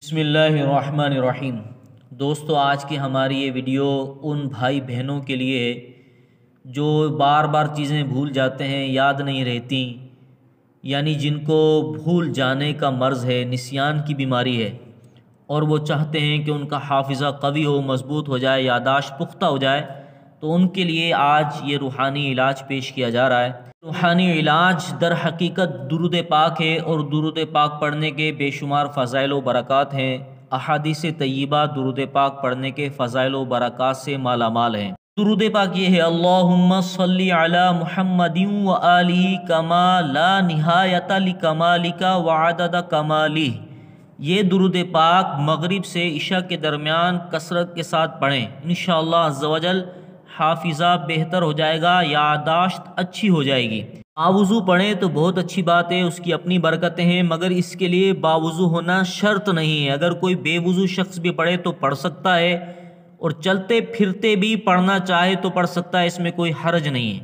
بسم اللہ الرحمن الرحیم۔ دوستو، آج کی ہماری یہ ویڈیو ان بھائی بہنوں کے لیے ہے جو بار بار چیزیں بھول جاتے ہیں، یاد نہیں رہتی، یعنی جن کو بھول جانے کا مرض ہے، نسیان کی بیماری ہے، اور وہ چاہتے ہیں کہ ان کا حافظہ قوی ہو، مضبوط ہو جائے، یاداشت پختہ ہو جائے۔ تو ان کے لیے آج یہ روحانی علاج پیش کیا جا رہا ہے۔ روحانی علاج در حقیقت درود پاک ہے، اور درود پاک پڑھنے کے بے شمار فضائل و برکات ہیں۔ احادیث طیبہ درود پاک پڑھنے کے فضائل و برکات سے مالا مال ہیں۔ درود پاک یہ ہے: اللہم صلی علی محمد و آلہ کما لا نہایت لکمالک وعدد کمالہ۔ یہ درود پاک مغرب سے عشاء کے درمیان کثرت کے ساتھ پڑھیں، انشاءاللہ عز و جل حافظہ بہتر ہو جائے گا، یاداشت اچھی ہو جائے گی۔ باوضو پڑھیں تو بہت اچھی بات ہے، اس کی اپنی برکتیں ہیں، مگر اس کے لیے باوضو ہونا شرط نہیں ہے۔ اگر کوئی بے وضو شخص بھی پڑھے تو پڑھ سکتا ہے، اور چلتے پھرتے بھی پڑھنا چاہے تو پڑھ سکتا ہے، اس میں کوئی حرج نہیں ہے۔